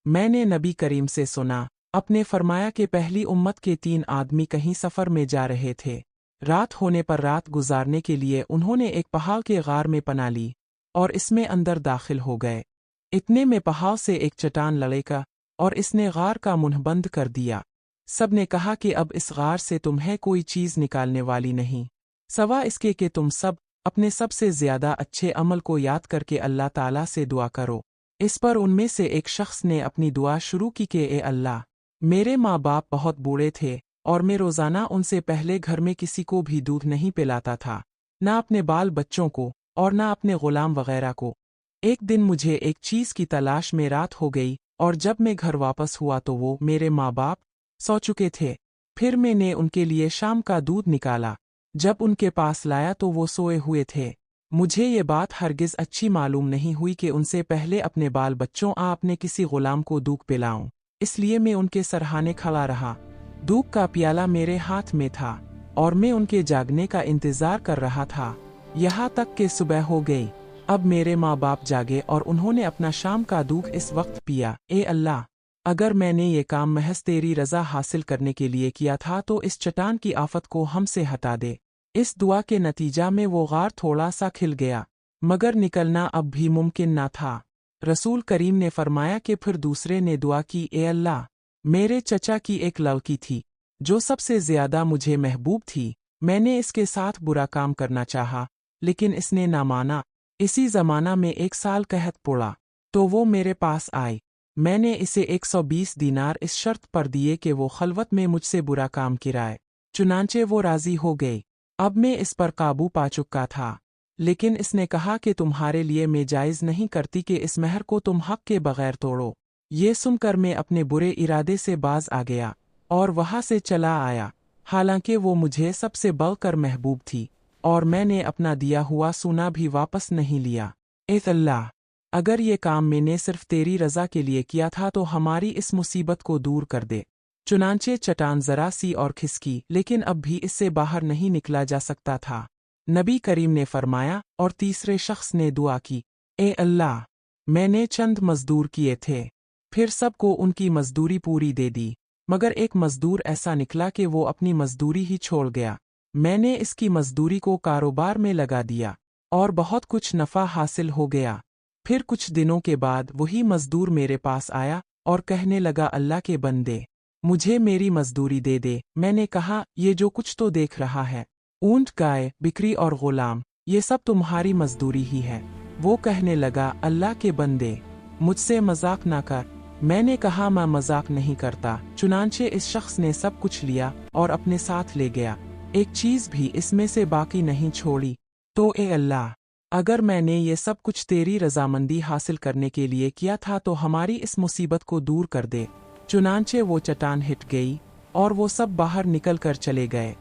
मैंने नबी करीम से सुना, अपने फरमाया कि पहली उम्मत के 3 आदमी कहीं सफ़र में जा रहे थे। रात होने पर रात गुजारने के लिए उन्होंने एक पहाड़ के गार में पनाह ली और इसमें अंदर दाखिल हो गए। इतने में पहाड़ से एक चट्टान लड़ेका और इसने गार का मुंह बंद कर दिया। सब ने कहा कि अब इस गार से तुम्हें कोई चीज़ निकालने वाली नहीं, सवा इसके कि तुम सब अपने सबसे ज़्यादा अच्छे अमल को याद करके अल्लाह ताला से दुआ करो। इस पर उनमें से एक शख्स ने अपनी दुआ शुरू की कि ए अल्लाह, मेरे माँ बाप बहुत बूढ़े थे और मैं रोज़ाना उनसे पहले घर में किसी को भी दूध नहीं पिलाता था, ना अपने बाल बच्चों को और ना अपने गुलाम वगैरह को। एक दिन मुझे एक चीज़ की तलाश में रात हो गई और जब मैं घर वापस हुआ तो वो मेरे माँ बाप सो चुके थे। फिर मैंने उनके लिए शाम का दूध निकाला, जब उनके पास लाया तो वो सोए हुए थे। मुझे ये बात हरगिज़ अच्छी मालूम नहीं हुई कि उनसे पहले अपने बाल बच्चों अपने किसी गुलाम को दूध पिलाऊं, इसलिए मैं उनके सरहाने खड़ा रहा। दूध का प्याला मेरे हाथ में था और मैं उनके जागने का इंतज़ार कर रहा था, यहाँ तक कि सुबह हो गई। अब मेरे माँ बाप जागे और उन्होंने अपना शाम का दूध इस वक्त पिया। ए अल्लाह, अगर मैंने ये काम महज तेरी रज़ा हासिल करने के लिए किया था तो इस चट्टान की आफत को हमसे हटा दे। इस दुआ के नतीजा में वो गार थोड़ा सा खिल गया, मगर निकलना अब भी मुमकिन न था। रसूल करीम ने फरमाया कि फिर दूसरे ने दुआ की, ए अल्लाह, मेरे चचा की एक लड़की थी जो सबसे ज़्यादा मुझे महबूब थी। मैंने इसके साथ बुरा काम करना चाहा, लेकिन इसने ना माना। इसी ज़माना में 1 साल कहत पड़ा तो वो मेरे पास आई। मैंने इसे 120 दीनार इस शर्त पर दिए कि वो खलवत में मुझसे बुरा काम कराए। चुनांचे वो राज़ी हो गई। अब मैं इस पर काबू पा चुका था, लेकिन इसने कहा कि तुम्हारे लिए मैं जायज़ नहीं करती कि इस महर को तुम हक के बगैर तोड़ो। ये सुनकर मैं अपने बुरे इरादे से बाज आ गया और वहाँ से चला आया, हालांकि वो मुझे सबसे बढ़कर महबूब थी और मैंने अपना दिया हुआ सोना भी वापस नहीं लिया। ए अल्लाह, अगर ये काम मैंने सिर्फ तेरी रज़ा के लिए किया था तो हमारी इस मुसीबत को दूर कर दे। चुनांचे चट्टान ज़रा सी और खिसकी, लेकिन अब भी इससे बाहर नहीं निकला जा सकता था। नबी करीम ने फरमाया और तीसरे शख्स ने दुआ की, ए अल्लाह, मैंने चंद मजदूर किए थे, फिर सबको उनकी मजदूरी पूरी दे दी, मगर एक मजदूर ऐसा निकला कि वो अपनी मजदूरी ही छोड़ गया। मैंने इसकी मजदूरी को कारोबार में लगा दिया और बहुत कुछ नफ़ा हासिल हो गया। फिर कुछ दिनों के बाद वही मजदूर मेरे पास आया और कहने लगा, अल्लाह के बंदे, मुझे मेरी मजदूरी दे दे। मैंने कहा, ये जो कुछ तो देख रहा है, ऊंट, गाय, बिक्री और गुलाम, ये सब तुम्हारी मजदूरी ही है। वो कहने लगा, अल्लाह के बंदे, मुझसे मजाक ना कर। मैंने कहा, मैं मजाक नहीं करता। चुनांचे इस शख्स ने सब कुछ लिया और अपने साथ ले गया, एक चीज़ भी इसमें से बाकी नहीं छोड़ी। तो ए अल्लाह, अगर मैंने ये सब कुछ तेरी रजामंदी हासिल करने के लिए किया था तो हमारी इस मुसीबत को दूर कर दे। चुनांचे वो चट्टान हिट गई और वो सब बाहर निकल कर चले गए।